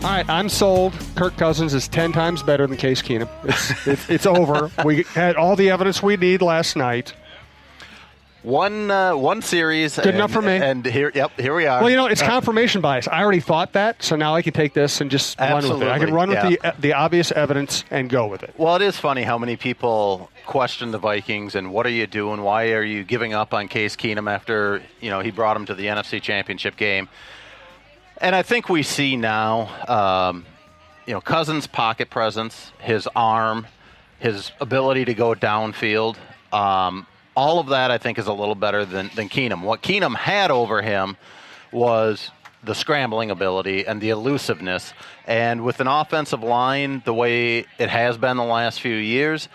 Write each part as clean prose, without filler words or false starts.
All right, I'm sold. Kirk Cousins is 10 times better than Case Keenum. It's over. We had all the evidence we need last night. One series. Good enough for me. And here we are. Well, it's confirmation bias. I already thought that, so now I can take this and just run with it. I can run with the obvious evidence and go with it. Well, it is funny how many people question the Vikings and what are you doing? Why are you giving up on Case Keenum after he brought him to the NFC Championship game? And I think we see now, Cousins' pocket presence, his arm, his ability to go downfield. All of that, I think, is a little better than Keenum. What Keenum had over him was the scrambling ability and the elusiveness. And with an offensive line the way it has been the last few years,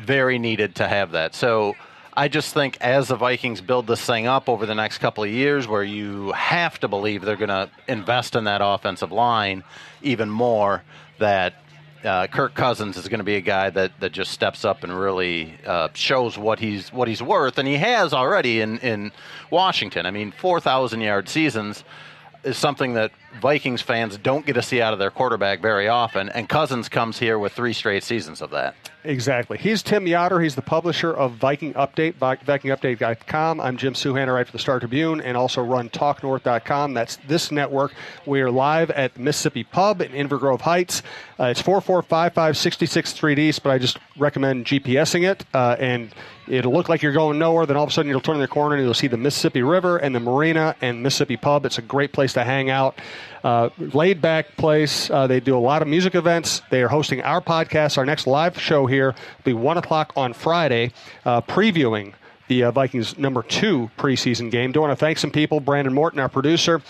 very needed to have that. So I just think as the Vikings build this thing up over the next couple of years, where you have to believe they're going to invest in that offensive line even more, that Kirk Cousins is going to be a guy that just steps up and really shows what he's worth, and he has already in Washington. I mean, 4,000-yard seasons is something that Vikings fans don't get to see out of their quarterback very often, and Cousins comes here with 3 straight seasons of that. Exactly. He's Tim Yotter. He's the publisher of Viking Update, VikingUpdate.com. I'm Jim Suhan, I write for the Star Tribune, and also run talknorth.com. That's this network. We are live at the Mississippi Pub in Inver Grove Heights. It's 4455 66th Street East, but I just recommend GPSing it, and it'll look like you're going nowhere. Then all of a sudden you'll turn the corner and you'll see the Mississippi River and the marina and Mississippi Pub. It's a great place to hang out. Laid-back place. They do a lot of music events. They are hosting our podcast. Our next live show here will be 1 o'clock on Friday, previewing the Vikings' number 2 preseason game. Do want to thank some people. Brandon Morton, our producer.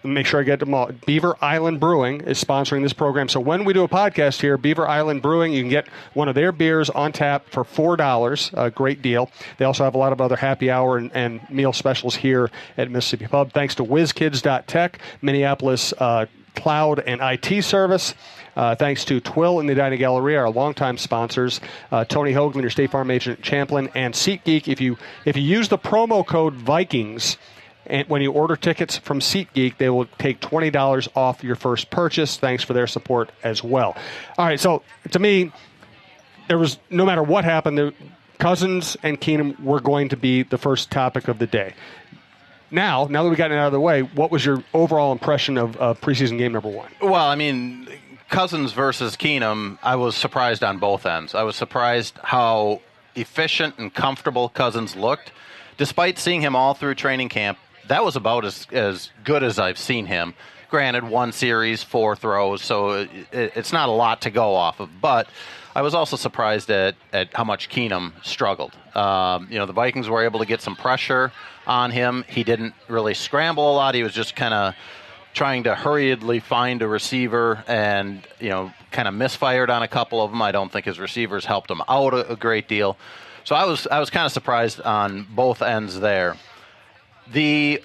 Make sure I get them all. Beaver Island Brewing is sponsoring this program. So when we do a podcast here, Beaver Island Brewing, you can get one of their beers on tap for $4. A great deal. They also have a lot of other happy hour and meal specials here at Mississippi Pub. Thanks to Whizkids.tech, Minneapolis cloud and IT service. Thanks to Twill and the Edina Galleria, our longtime sponsors. Tony Hoaglund, your State Farm agent, Champlin, and SeatGeek. If you use the promo code Vikings, and when you order tickets from SeatGeek, they will take $20 off your first purchase. Thanks for their support as well. All right, so to me, there was, no matter what happened, Cousins and Keenum were going to be the first topic of the day. Now that we got it out of the way, what was your overall impression of preseason game number 1? Well, I mean, Cousins versus Keenum, I was surprised on both ends. I was surprised how efficient and comfortable Cousins looked. Despite seeing him all through training camp, that was about as good as I've seen him. Granted, 1 series, 4 throws, so it's not a lot to go off of. But I was also surprised at how much Keenum struggled. The Vikings were able to get some pressure on him. He didn't really scramble a lot. He was just kind of trying to hurriedly find a receiver and, kind of misfired on a couple of them. I don't think his receivers helped him out a great deal. So I was kind of surprised on both ends there. The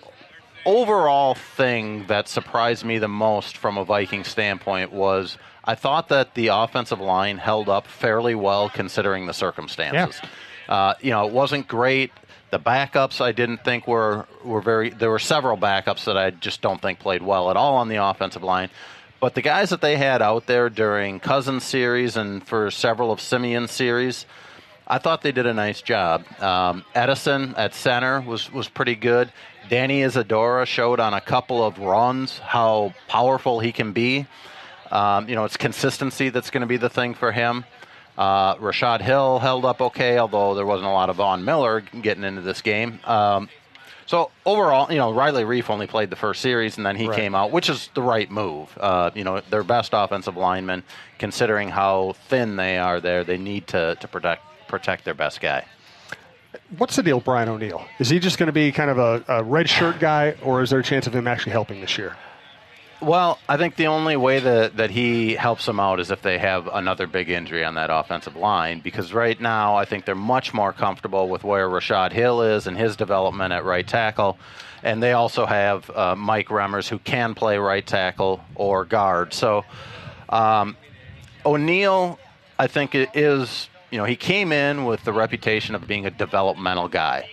overall thing that surprised me the most from a Viking standpoint was I thought that the offensive line held up fairly well considering the circumstances. Yeah. It wasn't great. The backups I didn't think were very – there were several backups that I just don't think played well at all on the offensive line. But the guys that they had out there during Cousins series and for several of Simeon's series – I thought they did a nice job. Edison at center was pretty good. Danny Isadora showed on a couple of runs how powerful he can be. It's consistency that's going to be the thing for him. Rashad Hill held up okay, although there wasn't a lot of Von Miller getting into this game. So overall, Riley Reif only played the first series, and then he came out, which is the right move. Their best offensive linemen, considering how thin they are there, they need to protect their best guy. What's the deal with Brian O'Neill? Is he just going to be kind of a red shirt guy, or is there a chance of him actually helping this year? Well, I think the only way that he helps them out is if they have another big injury on that offensive line, because right now I think they're much more comfortable with where Rashad Hill is and his development at right tackle, and they also have Mike Remmers, who can play right tackle or guard. So O'Neill, I think, it is... he came in with the reputation of being a developmental guy.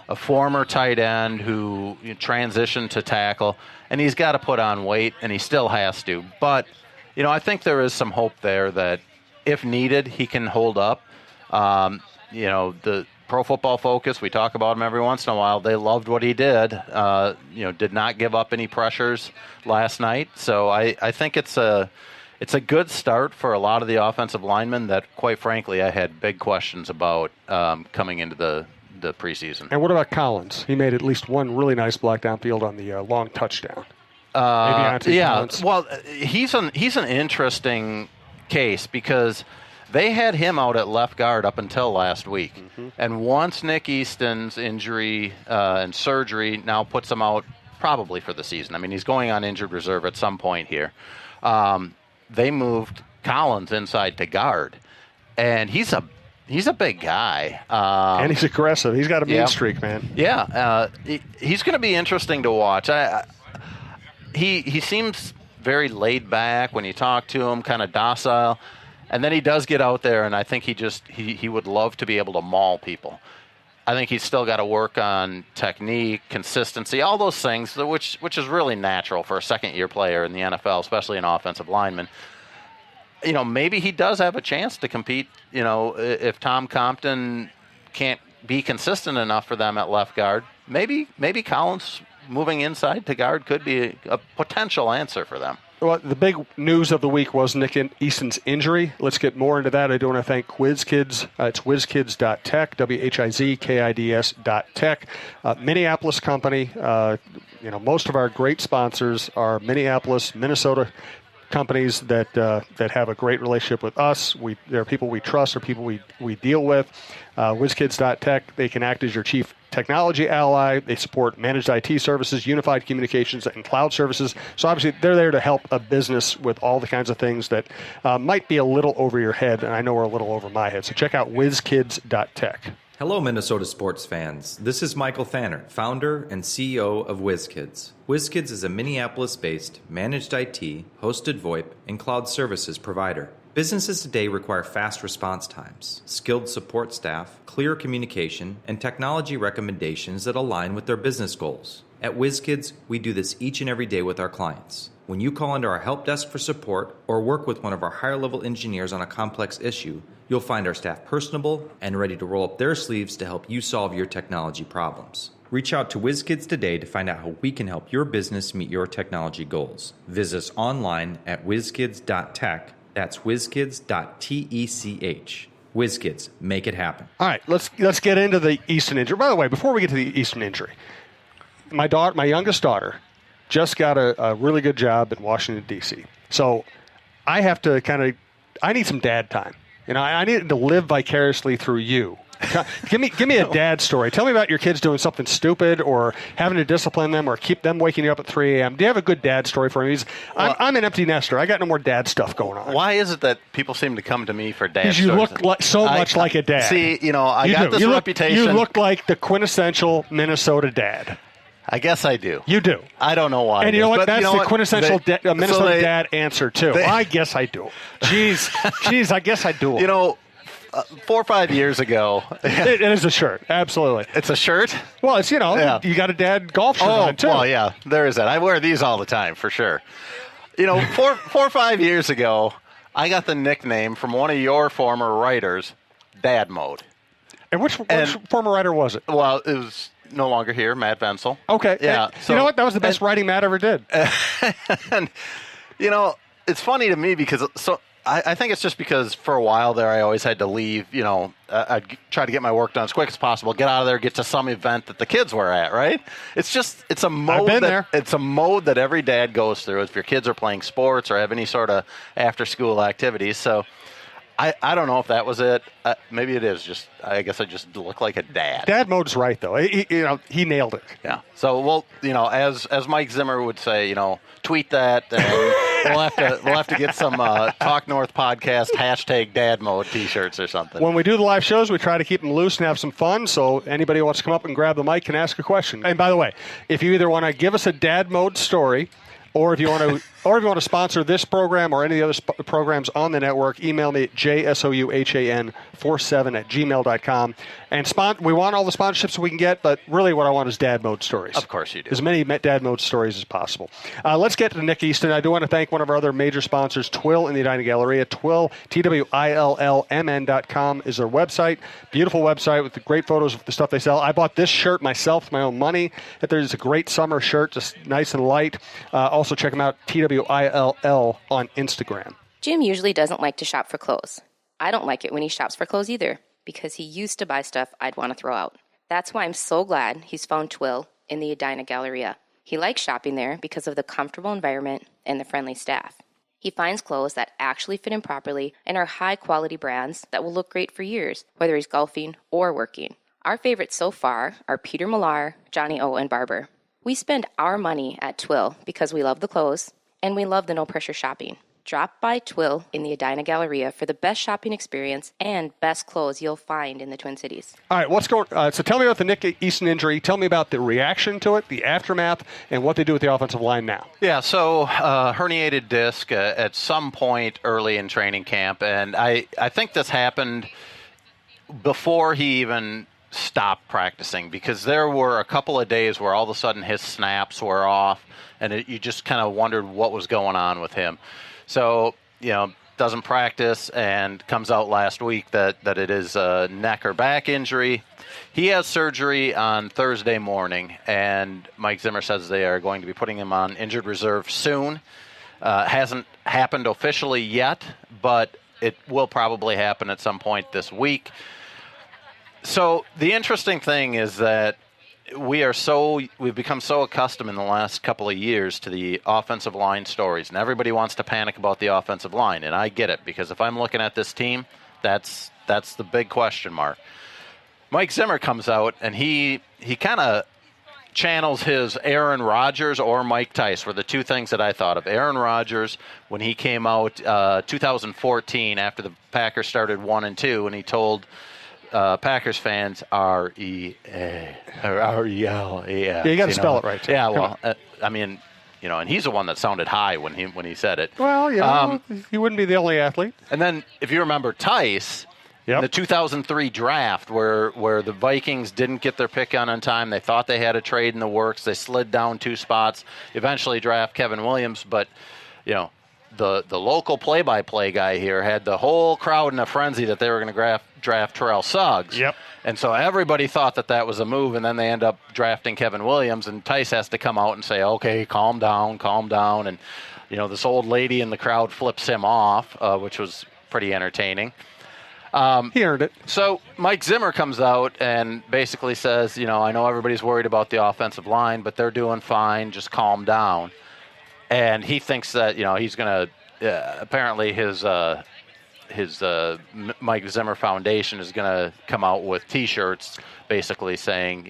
a former tight end who transitioned to tackle, and he's got to put on weight, and he still has to. But, I think there is some hope there that if needed, he can hold up. The Pro Football Focus, we talk about him every once in a while. They loved what he did. Did not give up any pressures last night. So I think it's a good start for a lot of the offensive linemen that, quite frankly, I had big questions about coming into the preseason. And what about Collins? He made at least one really nice block downfield on the long touchdown. Collins. Well, he's an interesting case because they had him out at left guard up until last week. Mm-hmm. And once Nick Easton's injury and surgery now puts him out probably for the season. I mean, he's going on injured reserve at some point here. They moved Collins inside to guard. And he's a big guy. And he's aggressive. He's got a mean streak, man. Yeah. He's going to be interesting to watch. He seems very laid back when you talk to him, kind of docile. And then he does get out there, and I think he would love to be able to maul people. I think he's still got to work on technique, consistency, all those things, which is really natural for a second-year player in the NFL, especially an offensive lineman. Maybe he does have a chance to compete, if Tom Compton can't be consistent enough for them at left guard. Maybe Collins moving inside to guard could be a potential answer for them. Well, the big news of the week was Nick Easton's injury. Let's get more into that. I do want to thank Whizkids. It's Whizkids.tech, WHIZKIDS.tech. Minneapolis company. Most of our great sponsors are Minneapolis, Minnesota companies that have a great relationship with us. They're people we trust, or people we deal with. Whizkids.tech, they can act as your chief technology ally. They support managed IT services, unified communications, and cloud services. So obviously they're there to help a business with all the kinds of things that might be a little over your head, and I know we're a little over my head. So check out Whizkids.tech. Hello, Minnesota sports fans. This is Michael Thanner, founder and CEO of Whizkids. Whizkids is a Minneapolis-based managed IT, hosted VoIP, and cloud services provider. Businesses today require fast response times, skilled support staff, clear communication, and technology recommendations that align with their business goals. At Whizkids, we do this each and every day with our clients. When you call into our help desk for support or work with one of our higher-level engineers on a complex issue, you'll find our staff personable and ready to roll up their sleeves to help you solve your technology problems. Reach out to Whizkids today to find out how we can help your business meet your technology goals. Visit us online at Whizkids.tech. That's Whizkids.tech. Whizkids, make it happen. All right, let's get into the Easton injury. By the way, before we get to the Easton injury, my youngest daughter, just got a really good job in Washington, D.C. So I have to I need some dad time. I need to live vicariously through you. Give me a dad story. Tell me about your kids doing something stupid or having to discipline them or keep them waking you up at 3 a.m. Do you have a good dad story for me? I'm an empty nester. I got no more dad stuff going on. Why is it that people seem to come to me for dad stories? Because you look so much like a dad. See, I got this reputation. You look like the quintessential Minnesota dad. I guess I do. You do. I don't know why. And you know what? That's the quintessential Minnesota dad answer, too. I guess I do. Jeez, I guess I do. 4 or 5 years ago. It is a shirt. Absolutely. It's a shirt? Well, it's, you got a dad golf shirt on, too. Well, yeah, there is that. I wear these all the time, for sure. 4 or 5 years ago, I got the nickname from one of your former writers, Dad Mode. And which former writer was it? Well, it was no longer here, Matt Vensel. Okay. Yeah. So, you know what? That was the best writing Matt ever did. And, it's funny to me because I think it's just because for a while there I always had to leave, I'd try to get my work done as quick as possible, get out of there, get to some event that the kids were at, right? It's a mode it's a mode that every dad goes through if your kids are playing sports or have any sort of after-school activities. So I don't know if that was it. Maybe it is. I guess I just look like a dad. Dad mode's right, though. He nailed it. Yeah. So as Mike Zimmer would say, tweet that, and we'll have to get some Talk North Podcast #Dad Mode T-shirts or something. When we do the live shows, we try to keep them loose and have some fun. So anybody who wants to come up and grab the mic can ask a question. And by the way, if you either want to give us a Dad Mode story, Or if you want to sponsor this program or any of the other programs on the network, email me at jsouhan47@gmail.com. And we want all the sponsorships we can get, but really what I want is dad mode stories. Of course you do. As many dad mode stories as possible. Let's get to Nick Easton. I do want to thank one of our other major sponsors, Twill in the Edina Galleria. Twill, TWILLMN.com is their website. Beautiful website with the great photos of the stuff they sell. I bought this shirt myself with my own money. There's a great summer shirt, just nice and light. Also check them out, TWILL on Instagram. Jim usually doesn't like to shop for clothes. I don't like it when he shops for clothes either, because he used to buy stuff I'd want to throw out. That's why I'm so glad he's found Twill in the Edina Galleria. He likes shopping there because of the comfortable environment and the friendly staff. He finds clothes that actually fit him properly and are high-quality brands that will look great for years, whether he's golfing or working. Our favorites so far are Peter Millar, Johnny O, and Barber. We spend our money at Twill because we love the clothes and we love the no-pressure shopping. Drop by Twill in the Edina Galleria for the best shopping experience and best clothes you'll find in the Twin Cities. All right, so tell me about the Nick Easton injury. Tell me about the reaction to it, the aftermath, and what they do with the offensive line now. Yeah, so herniated disc at some point early in training camp, and I think this happened before he even stopped practicing, because there were a couple of days where all of a sudden his snaps were off, and you just kind of wondered what was going on with him. So, doesn't practice and comes out last week that it is a neck or back injury. He has surgery on Thursday morning, and Mike Zimmer says they are going to be putting him on injured reserve soon. Hasn't happened officially yet, but it will probably happen at some point this week. So the interesting thing is that we've become so accustomed in the last couple of years to the offensive line stories, and everybody wants to panic about the offensive line, and I get it, because if I'm looking at this team, that's the big question mark. Mike Zimmer comes out, and he kind of channels his Aaron Rodgers or Mike Tice were the two things that I thought of. Aaron Rodgers, when he came out 2014 after the Packers started 1-2, and he told Packers fans R-E-A or R-E-L. Yeah, you got to spell it right. Yeah, well, and he's the one that sounded high when he said it. Well, he wouldn't be the only athlete. And then, if you remember Tice, in the 2003 draft, where the Vikings didn't get their pick on time, they thought they had a trade in the works. They slid down 2 spots, eventually draft Kevin Williams, but the local play-by-play guy here had the whole crowd in a frenzy that they were going to draft Terrell Suggs. Yep. And so everybody thought that was a move, and then they end up drafting Kevin Williams, and Tice has to come out and say, okay, calm down. And, this old lady in the crowd flips him off, which was pretty entertaining. He earned it. So Mike Zimmer comes out and basically says, I know everybody's worried about the offensive line, but they're doing fine. Just calm down. And he thinks that, he's going to apparently his Mike Zimmer Foundation is going to come out with T-shirts basically saying,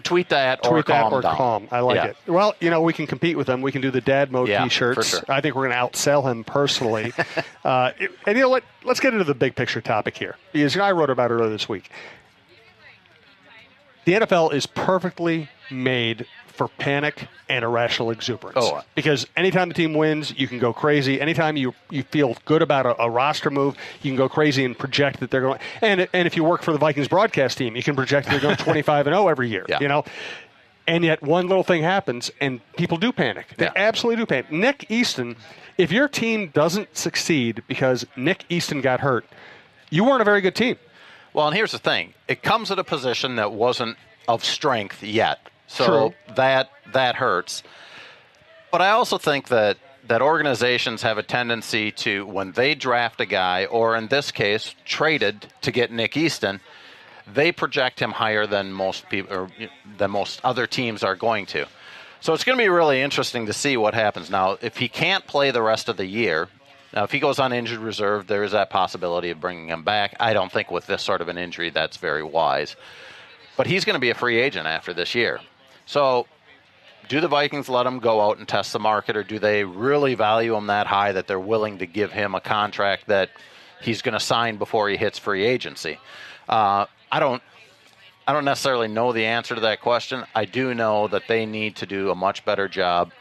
tweet that or calm down. I like it. Well, we can compete with them. We can do the dad mode T-shirts. For sure. I think we're going to outsell him personally. And let's get into the big picture topic here, because I wrote about it earlier this week. The NFL is perfectly made for panic and irrational exuberance. Oh. Because anytime the team wins, you can go crazy. Anytime you feel good about a roster move, you can go crazy and project that they're going. And if you work for the Vikings broadcast team, you can project that they're going 25-0 every year. Yeah. And yet one little thing happens, and people do panic. They absolutely do panic. Nick Easton, if your team doesn't succeed because Nick Easton got hurt, you weren't a very good team. Well, and here's the thing. It comes at a position that wasn't of strength yet. So True. that hurts. But I also think that organizations have a tendency to, when they draft a guy, or in this case, traded to get Nick Easton, they project him higher than most people, or than most other teams are going to. So it's going to be really interesting to see what happens. Now, if he can't play the rest of the year, now if he goes on injured reserve, there is that possibility of bringing him back. I don't think with this sort of an injury that's very wise. But he's going to be a free agent after this year. So do the Vikings let him go out and test the market, or do they really value him that high that they're willing to give him a contract that he's going to sign before he hits free agency? I don't necessarily know the answer to that question. I do know that they need to do a much better job